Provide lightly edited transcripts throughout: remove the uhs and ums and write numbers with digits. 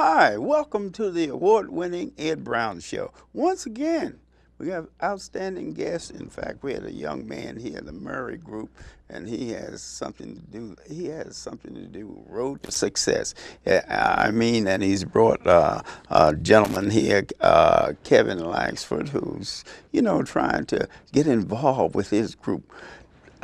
Hi, welcome to the award-winning Ed Brown Show. Once again, we have outstanding guests. In fact, we had a young man here, the Murry group, and he has something to do. He has something to do with road to success. I mean, and he's brought a gentleman here, Kevin Lankford, who's trying to get involved with his group.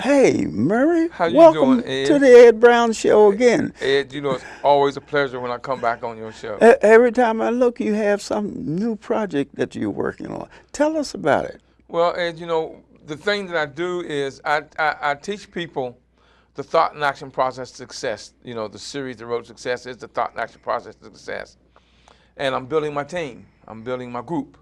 Hey, Murry, How you doing, welcome to Ed? the Ed Brown Show again. Ed, it's always a pleasure when I come back on your show. Every time I look, you have some new project that you're working on. Tell us about it. Well, Ed, the thing that I do is I teach people the thought and action process to success. The series, The Road to Success, is the thought and action process to success. And I'm building my team. I'm building my group.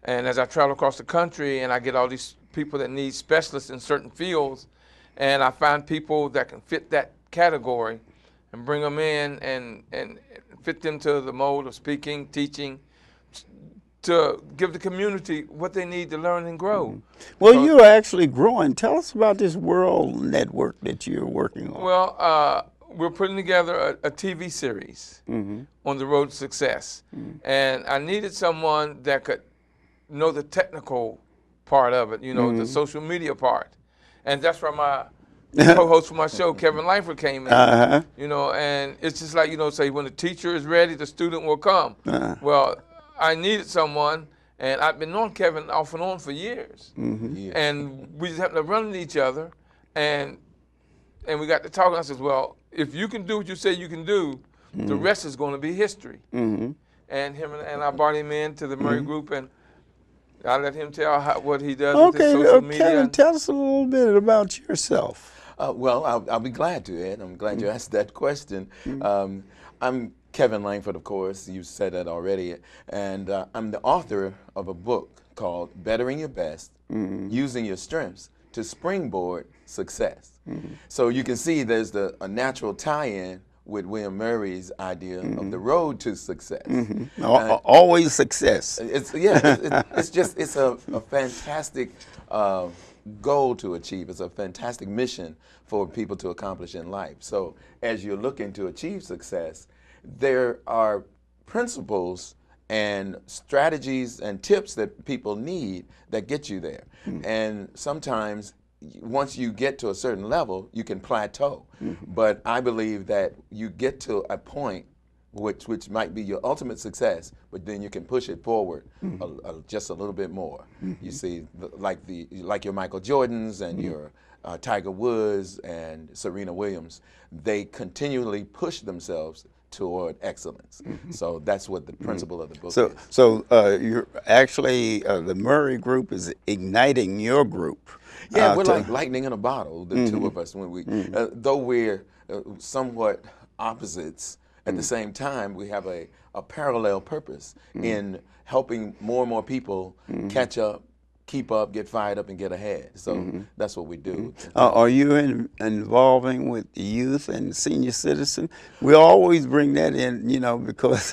And as I travel across the country and I get all these people that need specialists in certain fields, and I find people that can fit that category and bring them in and fit them to the mode of speaking, teaching, to give the community what they need to learn and grow. Well, you're actually growing. Tell us about this world network that you're working on. Well, we're putting together a TV series on the road to success. And I needed someone that could know the technical part of it, the social media part. And that's where my co-host for my show, Kevin Lankford, came in. And it's just like, say when the teacher is ready, the student will come. Well, I needed someone, and I've been knowing Kevin off and on for years. And we just happened to run into each other, and we got to talking. I said, well, if you can do what you say you can do, the rest is going to be history. And I brought him into the Murry group, and I let him tell what he does with his social media. Kevin, tell us a little bit about yourself. Well, I'll be glad to, Ed. I'm glad you asked that question. I'm Kevin Lankford, of course. You said that already. And I'm the author of a book called Bettering Your Best, Using Your Strengths to Springboard Success. So you can see there's a natural tie-in with William Murray's idea of the road to success. Always success. It's a fantastic goal to achieve. It's a fantastic mission for people to accomplish in life. So as you're looking to achieve success, there are principles and strategies and tips that people need that get you there. And sometimes once you get to a certain level, you can plateau. But I believe that you get to a point which might be your ultimate success, but then you can push it forward just a little bit more. You see, like your Michael Jordans and your Tiger Woods and Serena Williams, they continually push themselves toward excellence. So that's what the principle of the book is. So you're actually, the Murry group is igniting your group. Yeah, we're like lightning in a bottle, the two of us. When we, though we're somewhat opposites, at the same time, we have a parallel purpose in helping more and more people catch up, keep up, get fired up, and get ahead. So that's what we do. Are you involving with the youth and senior citizen? We always bring that in, because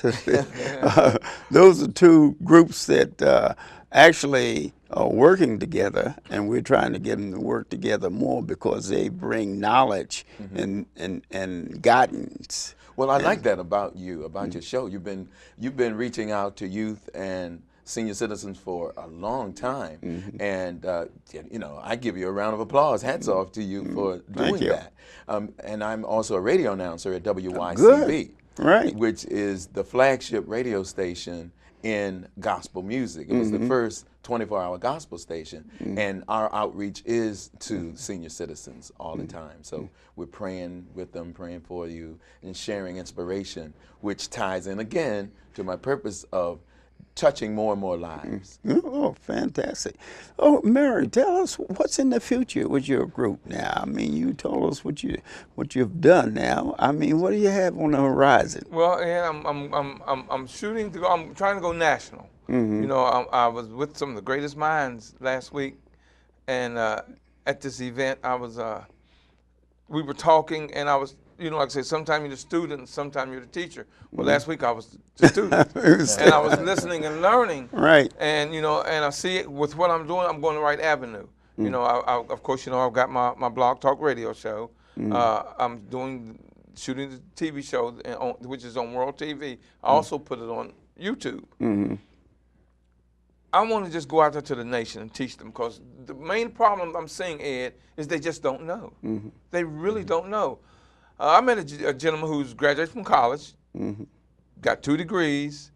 those are two groups that actually are working together, and we're trying to get them to work together more because they bring knowledge and guidance. Well, I like that about you, about your show. You've been reaching out to youth and senior citizens for a long time, and I give you a round of applause. Hats off to you for doing that. And I'm also a radio announcer at WYCB, which is the flagship radio station in gospel music. It was the first 24-hour gospel station, and our outreach is to senior citizens all the time. So we're praying with them, praying for you, and sharing inspiration, which ties in again to my purpose of touching more and more lives. Oh, fantastic. Oh, Murry, tell us what's in the future with your group now. I mean, you told us what you've done now. I mean, what do you have on the horizon? Well, I'm shooting to go. I'm trying to go national. I was with some of the greatest minds last week, and at this event, we were talking, and I was. Like I say, sometimes you're the student, sometimes you're the teacher. Well, last week I was the student, and I was listening and learning. Right. And and I see it with what I'm doing. I'm going the right avenue. Of course, I've got my blog talk radio show. I'm doing shooting the TV show, which is on World TV. I also put it on YouTube. I want to just go out there to the nation and teach them, because the main problem I'm seeing, Ed, is they just don't know. They really don't know. I met a gentleman who's graduated from college, got 2 degrees,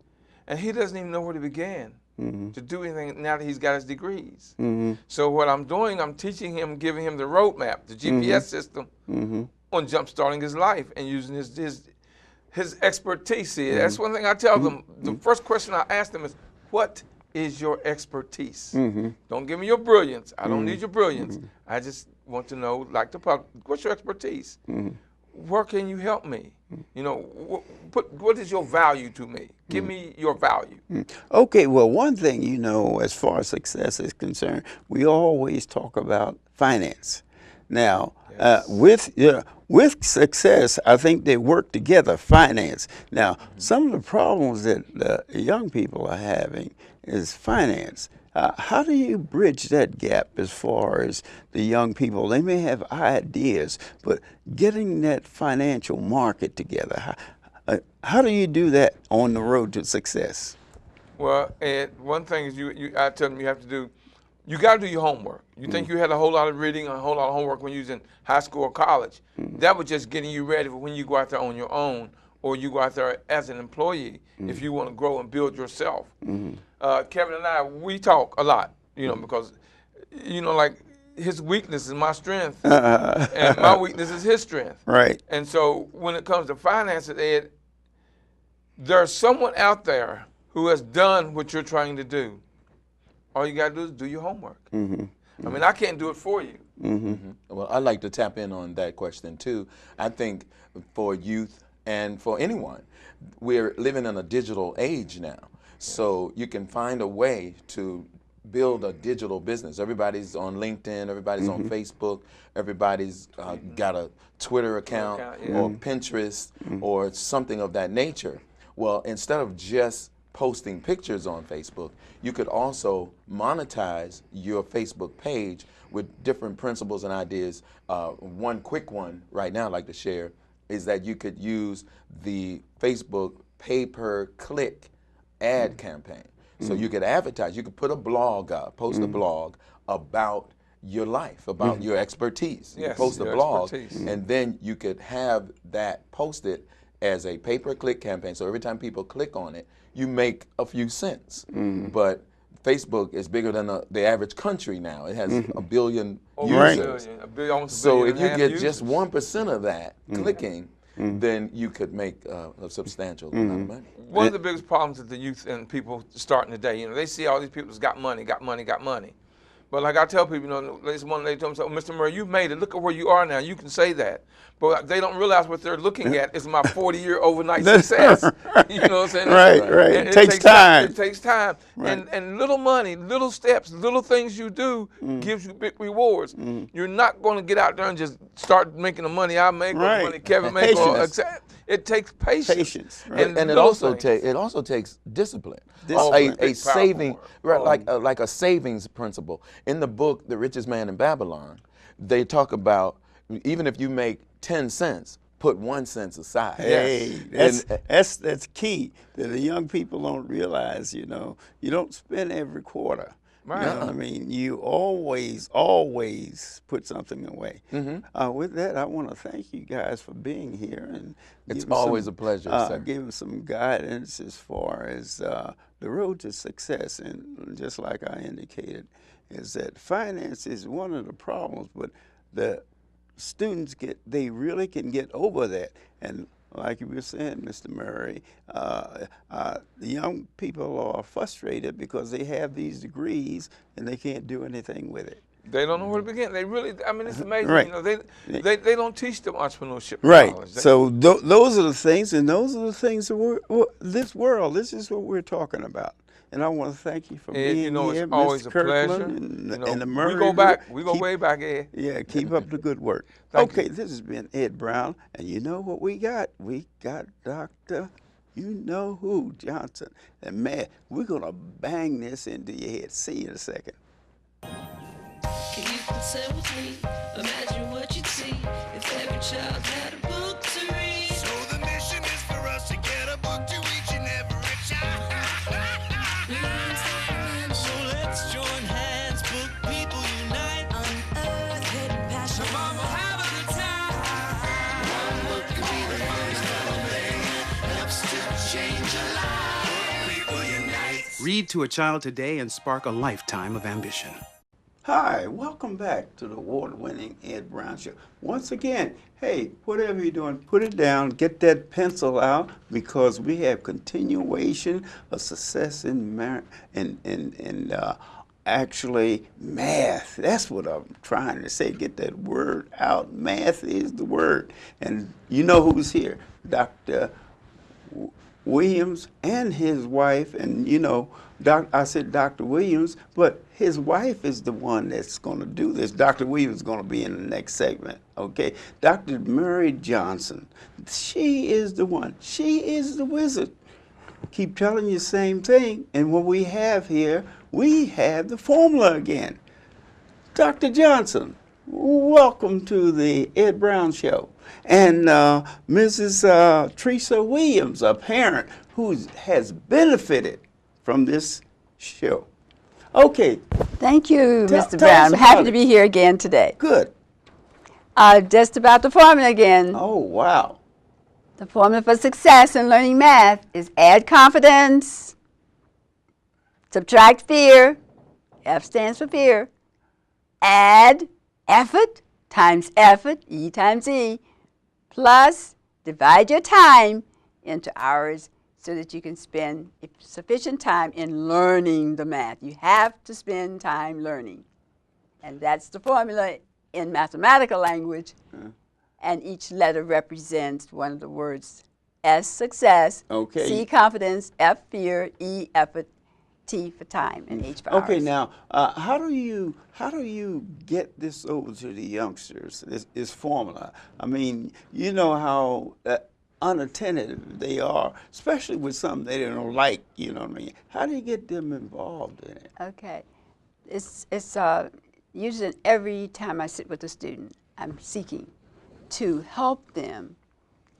and he doesn't even know where to begin to do anything now that he's got his degrees. So what I'm doing, I'm teaching him, giving him the roadmap, the GPS system on jump-starting his life and using his expertise. See, that's one thing I tell them. The first question I ask them is, what is your expertise? Don't give me your brilliance. I don't need your brilliance. I just want to know, like the public, what's your expertise? Where can you help me? You know, what is your value to me? Give me your value. Okay, well, one thing, you know, as far as success is concerned, we always talk about finance. Now, with success, I think they work together, finance. Now, some of the problems that young people are having is finance. How do you bridge that gap as far as the young people? They may have ideas, but getting that financial market together, how do you do that on the road to success? Well, Ed, one thing is I tell them you have to do, you got to do your homework. You think you had a whole lot of reading, a whole lot of homework when you was in high school or college. That was just getting you ready for when you go out there on your own, or you go out there as an employee if you want to grow and build yourself. Kevin and I, we talk a lot, you know, because, you know, like his weakness is my strength, and my weakness is his strength. Right. And so when it comes to finances, Ed, there's someone out there who has done what you're trying to do. All you got to do is do your homework. I mean, I can't do it for you. Well, I'd like to tap in on that question too. I think for youth and for anyone, we're living in a digital age now. So you can find a way to build a digital business. Everybody's on LinkedIn, everybody's on Facebook, everybody's got a Twitter account or Pinterest or something of that nature. Well, instead of just posting pictures on Facebook, you could also monetize your Facebook page with different principles and ideas. One quick one right now I'd like to share is that you could use the Facebook pay-per-click ad campaign. So you could advertise, you could put a blog up, post a blog about your life, about your expertise. You could post a blog, and then you could have that posted as a pay-per-click campaign. So every time people click on it, you make a few cents. But Facebook is bigger than the average country now. It has a billion users. So if you get just 1% of that clicking, then you could make a substantial amount of money. One of the biggest problems that the youth and people starting today, you know, they see all these people that's got money. But like I tell people, you know, one lady told me, oh, Mr. Murray, you've made it. Look at where you are now. You can say that. But they don't realize what they're looking at is my 40-year overnight success. You know what I'm saying? Right. It takes time. It takes time. And little money, little steps, little things you do gives you big rewards. You're not going to get out there and just start making the money I make or the money Kevin makes. It takes patience. And it also takes discipline. A saving, like a savings principle. In the book, The Richest Man in Babylon, they talk about even if you make 10 cents, put 1 cent aside. Hey, that's key that the young people don't realize. You know, you don't spend every quarter. Right. You know what I mean? You always put something away. With that, I want to thank you guys for being here. And it's always a pleasure, sir. Give them some guidance as far as the road to success. And just like I indicated, is that finance is one of the problems, but the students they really can get over that. And like you were saying, Mr. Murray, the young people are frustrated because they have these degrees and they can't do anything with it. They don't know where to begin. They really, I mean, it's amazing. Right. You know, they don't teach them entrepreneurship. Right. Knowledge. So those are the things, and those are the things that this is what we're talking about. And I want to thank you for being you know, here, it's always Mr. a pleasure. Kirkland You know, and the Murry. We go way back, Ed. Yeah, keep up the good work. Okay, this has been Ed Brown, and you know what we got? We got Dr. You know who, Johnson. And man, we're gonna bang this into your head. See you in a second. You can sit with me, imagine what you'd see if every child had a book to read. Read to a child today and spark a lifetime of ambition. Hi, welcome back to the award-winning Ed Brown Show. Once again, hey, whatever you're doing, put it down, get that pencil out, because we have continuation of success in actually math. That's what I'm trying to say. Get that word out. Math is the word. And you know who's here? Dr. Williams and his wife, and you know, I said Dr. Williams, but his wife is the one that's going to do this. Dr. Williams is going to be in the next segment, okay? Dr. Murry Johnson, she is the one. She is the wizard. Keep telling you the same thing, and what we have here, we have the formula again. Dr. Johnson, welcome to the Ed Brown Show. And Mrs. Teresa Williams, a parent who has benefited from this show. Okay. Thank you, Tell Mr. Brown. us I'm happy about to it. be here again today. Good. Just about the formula again. Oh, wow. The formula for success in learning math is add confidence, subtract fear, F stands for fear, add effort times effort, E times E, plus divide your time into hours so that you can spend sufficient time in learning the math. You have to spend time learning. And that's the formula in mathematical language. And each letter represents one of the words. S, success. Okay. C, confidence. F, fear. E, effort. T for time. And H for Okay, hours. now, how do you get this over to the youngsters, this formula? I mean, you know how unattentive they are, especially with something they don't like, you know what I mean? How do you get them involved in it? Okay. It's usually every time I sit with a student, I'm seeking to help them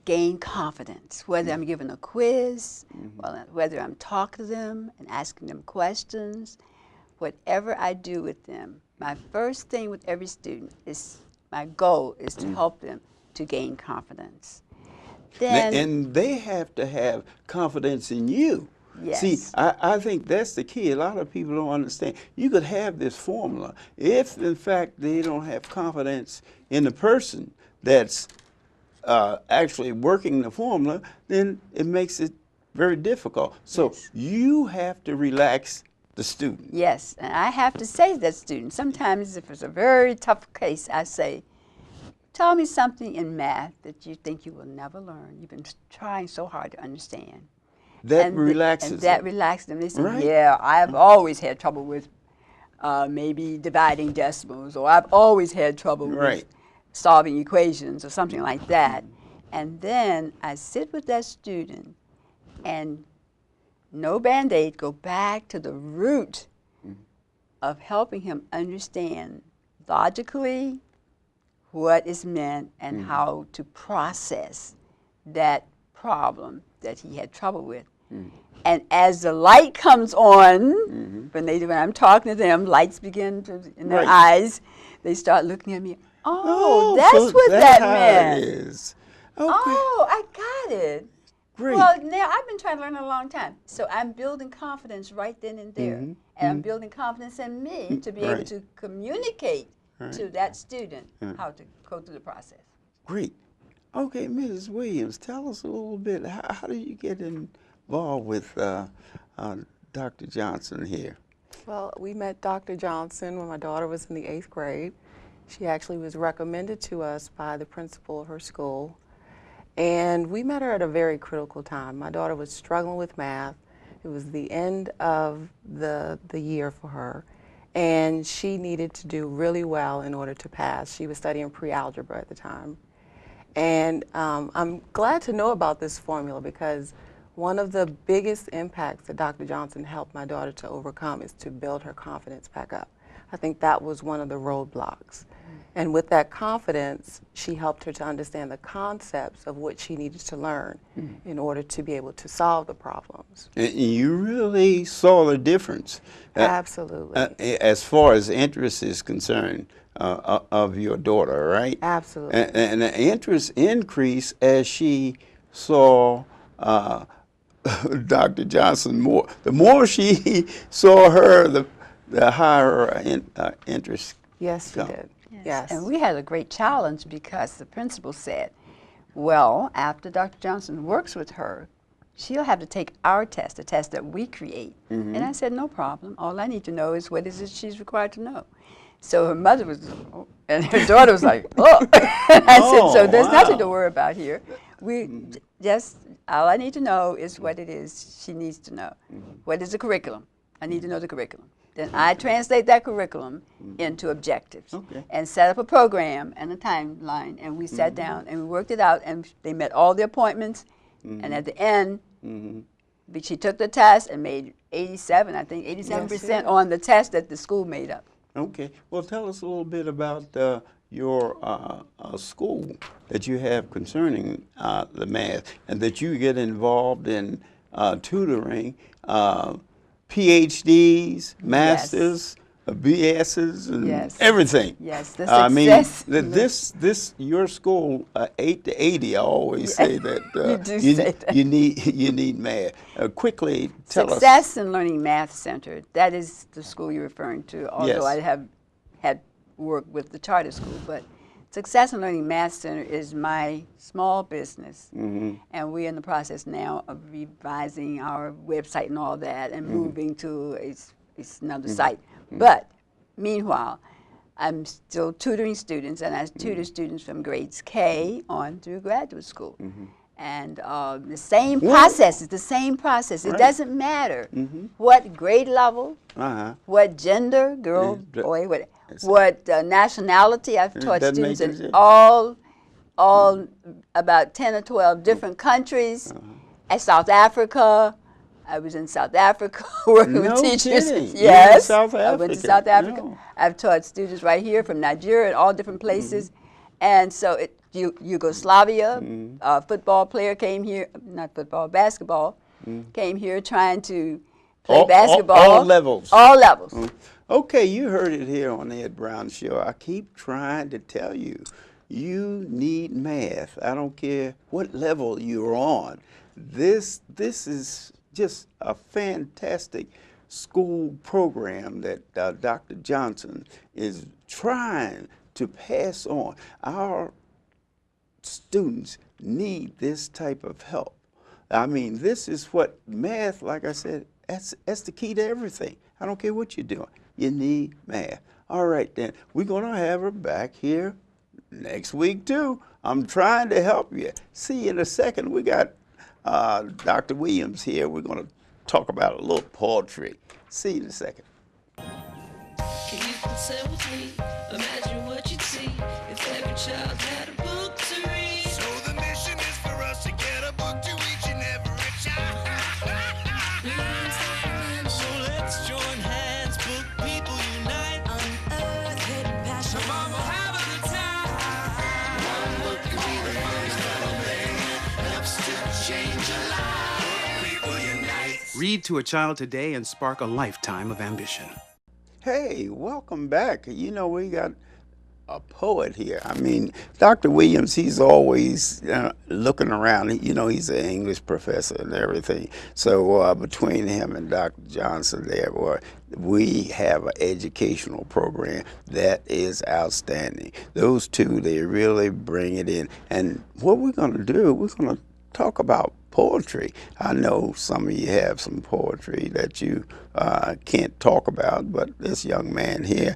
gain confidence, whether I'm giving a quiz, whether I'm talking to them and asking them questions, whatever I do with them. My first thing with every student is, my goal is to help them to gain confidence. Then, And they have to have confidence in you. Yes. See, I think that's the key. A lot of people don't understand. You could have this formula. If, in fact, they don't have confidence in the person that's actually working the formula, then it makes it very difficult. So you have to relax the student. yes, and I have to say to that student, sometimes if it's a very tough case, I say, tell me something in math that you think you will never learn. You've been trying so hard to understand. That And relaxes and that them. relaxes them. They say, Right. yeah, I've always had trouble with maybe dividing decimals, or I've always had trouble Right. with solving equations or something like that. And then I sit with that student and no Band-Aid, go back to the root of helping him understand logically what is meant and how to process that problem that he had trouble with. And as the light comes on, when I'm talking to them, lights begin to, in their Right. eyes, they start looking at me. Oh, so that's what that's that how meant. it is. Okay. Oh, I got it. Great. Well, now I've been trying to learn a long time. So I'm building confidence right then and there. And I'm building confidence in me to be able Right. to communicate to that student how to go through the process. Great. Okay, Mrs. Williams, tell us a little bit. How do you get involved with Dr. Johnson here? Well, we met Dr. Johnson when my daughter was in the 8th grade. She actually was recommended to us by the principal of her school. And we met her at a very critical time. My daughter was struggling with math. It was the end of the year for her. And she needed to do really well in order to pass. She was studying pre-algebra at the time. And I'm glad to know about this formula because one of the biggest impacts that Dr. Johnson helped my daughter to overcome is to build her confidence back up. I think that was one of the roadblocks. And with that confidence, she helped her to understand the concepts of what she needed to learn in order to be able to solve the problems. And you really saw the difference. Absolutely. As far as interest is concerned of your daughter, right? Absolutely. And the interest increased as she saw Dr. Johnson more. The more she saw her, the higher her interest. Yes, she come. did. Yes. And we had a great challenge because the principal said, well, after Dr. Johnson works with her, she'll have to take our test, the test that we create. And I said, no problem. All I need to know is what is it she's required to know. So her mother was, and her daughter was like, oh. And I said, so there's nothing to worry about here. We just, all I need to know is what it is she needs to know. What is the curriculum? I need to know the curriculum. Then I translate that curriculum into objectives and set up a program and a timeline. And we sat down and we worked it out, and they met all the appointments. And at the end, she took the test and made 87, I think, 87% on the test that the school made up. Okay. Well, tell us a little bit about your school that you have concerning the math, and that you get involved in tutoring PhDs, masters, BSs, and everything. Yes, the I mean, success. your school, 8 to 80. I always say that You do say that. you need math. Quickly tell us. Success and Learning Math Center. That is the school you're referring to. Although Yes. I have had worked with the charter school, but Success and Learning Math Center is my small business, and we're in the process now of revising our website and all that, and moving to another site. But meanwhile, I'm still tutoring students, and I tutor students from grades K on through graduate school. And the same process is the same process. It doesn't matter what grade level, what gender, girl, boy, what nationality. I've taught students in all about 10 or 12 different countries. At South Africa, I was in South Africa working with teachers. Kidding. Yes, South I went to South Africa. No. I've taught students right here from Nigeria and all different places. And so Yugoslavia, a football player came here, not football, basketball, came here trying to play basketball. All levels. All levels. Okay, you heard it here on the Ed Brown Show. I keep trying to tell you, you need math. I don't care what level you're on. This is just a fantastic school program that Dr. Johnson is trying to pass on. Our students need this type of help. I mean, this is what math, like I said, that's the key to everything. I don't care what you're doing. You need math. All right, then. We're going to have her back here next week, too. I'm trying to help you. See you in a second. We got Dr. Williams here. We're going to talk about a little poetry. See you in a second. Can you consent with me? Imagine what you'd see if every child had a book to read. So the mission is for us to get a book to each and every child. So let's join hands, book people unite. Unearth hidden passion. Come on, we'll have a good time. One book can be the first element. Helps to change a life. People unite. Read to a child today and spark a lifetime of ambition. Hey, welcome back. You know, we got a poet here. I mean, Dr. Williams, he's always looking around. You know, he's an English professor and everything. So between him and Dr. Johnson there, we have an educational program that is outstanding. Those two, they really bring it in. And what we're going to do, we're going to talk about poetry. I know some of you have some poetry that you can't talk about, but this young man here,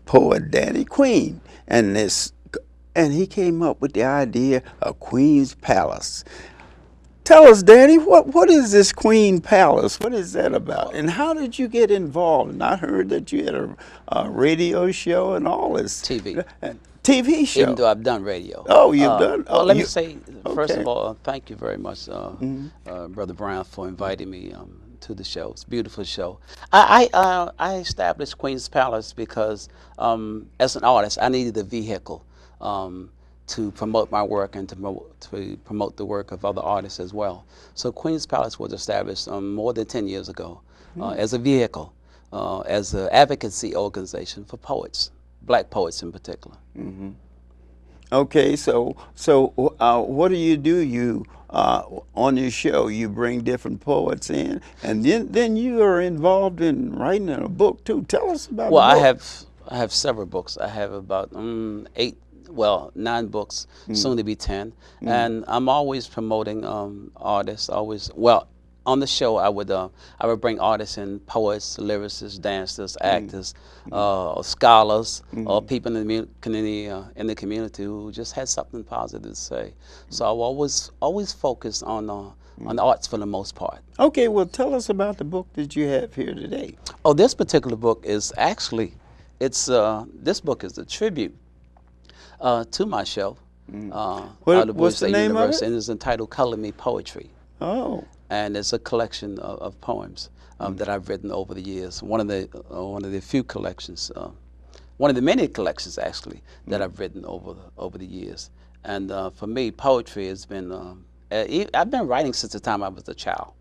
poet Danny Queen, and he came up with the idea of Queen's Palace. Tell us, Danny, what is this Queen Palace? What is that about? And how did you get involved? And I heard that you had a radio show and all this. TV. TV show. Even though I've done radio. Oh, you've done? Well, let me say, first okay. of all, thank you very much, Brother Brown, for inviting me to the show. It's a beautiful show. I established Queen's Palace because, as an artist, I needed a vehicle to promote my work and to promote the work of other artists as well. So Queen's Palace was established more than 10 years ago as a vehicle, as an advocacy organization for poets. Black poets in particular. Okay, so what do? You on your show, you bring different poets in, and then you are involved in writing a book too. Tell us about Well, the book. I have several books. I have about 9 books, soon to be 10, and I'm always promoting artists. Always, well, on the show, I would bring artists in, poets, lyricists, dancers, actors, scholars, or people in the community who just had something positive to say. So I always focus on the arts for the most part. Okay, well, tell us about the book that you have here today. Oh, this particular book is actually, this book is a tribute to my show. Out of What's the State name of University, it? and it's entitled "Color Me Poetry," Oh, and it's a collection of poems that I've written over the years. One of the few collections, one of the many collections actually that I've written over the years. And for me, poetry has been. I've been writing since the time I was a child.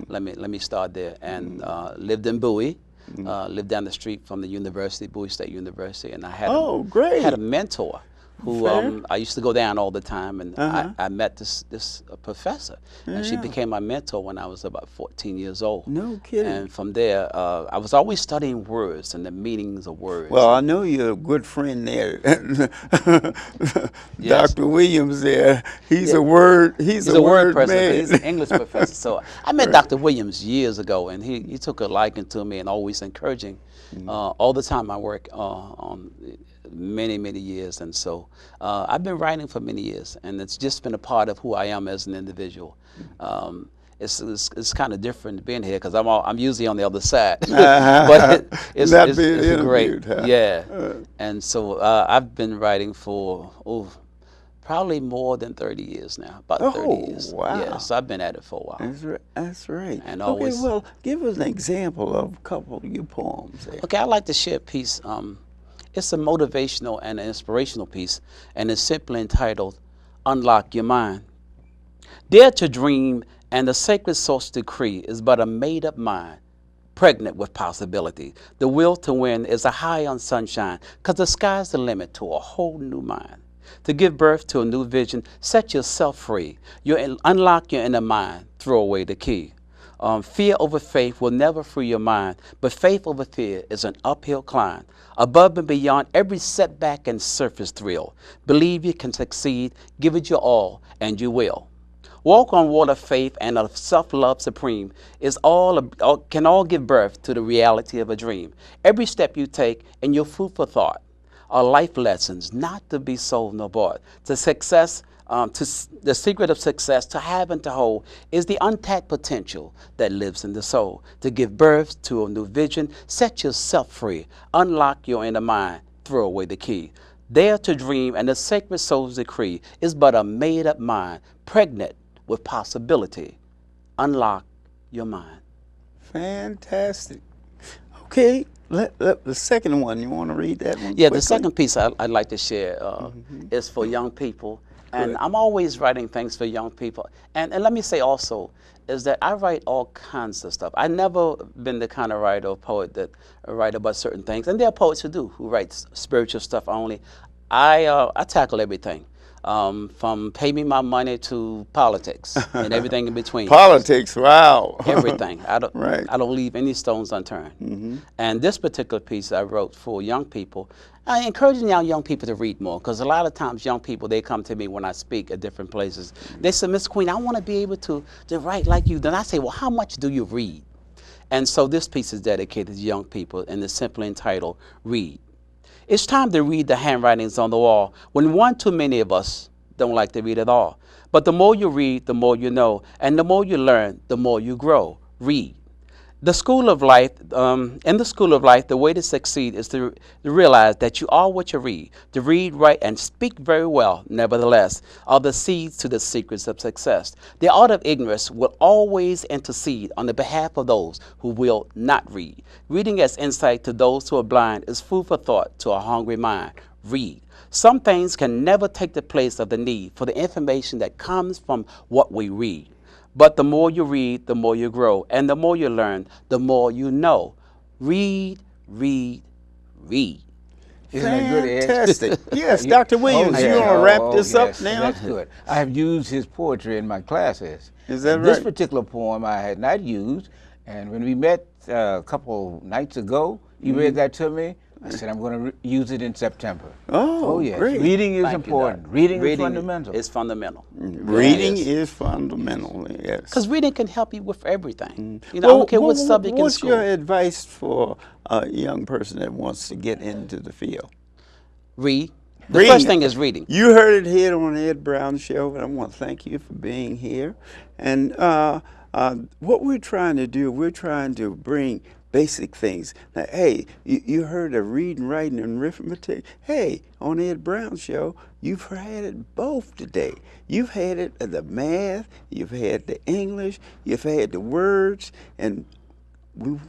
Let me start there. And lived in Bowie. Lived down the street from the university, Bowie State University, and I had great. had a mentor who I used to go down all the time, and I met this professor, and she became my mentor when I was about 14 years old. No kidding. And from there, I was always studying words and the meanings of words. Well, I know you're a good friend there, Yes. Dr. Williams. There, he's Yeah. a word. He's a word person. man. He's an English professor. So I met Dr. Williams years ago, and he took a liking to me and always encouraging all the time. I work on many years, and so I've been writing for many years, and it's just been a part of who I am as an individual. It's kind of different being here because I'm usually on the other side, but it's Not being great, interviewed, huh? yeah. And so I've been writing for probably more than 30 years now, about 30 years. Wow. Yeah, so I've been at it for a while. That's right. And okay, always- well, give us an example of a couple of your poems there. Okay, I'd like to share a piece. It's a motivational and an inspirational piece, and it's simply entitled, Unlock Your Mind. Dare to dream, and the sacred source decree is but a made-up mind, pregnant with possibility. The will to win is a high on sunshine, because the sky's the limit to a whole new mind. To give birth to a new vision, set yourself free. Unlock your inner mind, throw away the key. Fear over faith will never free your mind, but faith over fear is an uphill climb. Above and beyond every setback and surface thrill. Believe you can succeed, give it your all, and you will. Walk on water faith and of self-love supreme can all give birth to the reality of a dream. Every step you take in your food for thought are life lessons not to be sold nor bought. The secret of success to have and to hold is the untapped potential that lives in the soul. To give birth to a new vision, set yourself free, unlock your inner mind, throw away the key. Dare to dream, and the sacred soul's decree is but a made-up mind, pregnant with possibility. Unlock your mind. Fantastic. Okay, the second one, you want to read that one? Yeah, quickly? the second piece I'd like to share is for young people. And I'm always writing things for young people. And let me say also, is that I write all kinds of stuff. I've never been the kind of writer or poet that write about certain things. And there are poets who do, who write spiritual stuff only. I tackle everything. From pay me my money to politics and everything in between. Politics, wow. Everything. I don't leave any stones unturned. And this particular piece I wrote for young people, encouraging young people to read more, because a lot of times young people, they come to me when I speak at different places. They say, Miss Queen, I want to be able to write like you. Then I say, well, how much do you read? And so this piece is dedicated to young people, and it's simply entitled, Read. It's time to read the handwritings on the wall, when one too many of us don't like to read at all. But the more you read, the more you know, and the more you learn, the more you grow. Read. The school of life, in the school of life, the way to succeed is to realize that you are what you read. To read, write, and speak very well, nevertheless, are the seeds to the secrets of success. The art of ignorance will always intercede on the behalf of those who will not read. Reading as insight to those who are blind is food for thought to a hungry mind. Read. Some things can never take the place of the need for the information that comes from what we read. But the more you read, the more you grow. And the more you learn, the more you know. Read, read, read. Isn't that good, Ed? Fantastic. Yes, You- Dr. Williams, you want to wrap this up yes, now? That's good. I have used his poetry in my classes. Is that This right? particular poem I had not used, and when we met a couple nights ago, you Mm-hmm. read that to me. I said I'm going to use it in September. Oh, yes, great. reading is Thank you, important. Doc. Reading is fundamental. It's fundamental. Reading Yes. is fundamental, yes. Because reading can help you with everything. You know, I Well, don't care what subject in what's school. your advice for a young person that wants to get into the field? Read. The Reading. first thing is reading. You heard it here on Ed Brown Show, and I want to thank you for being here. And what we're trying to do, we're trying to bring basic things. Now, hey, you heard of reading, writing, and arithmetic. Hey, on Ed Brown Show, you've had it both today. You've had it the math, you've had the English, you've had the words, and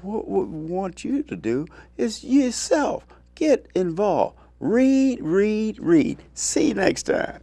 what we want you to do is yourself get involved. Read, read, read. See you next time.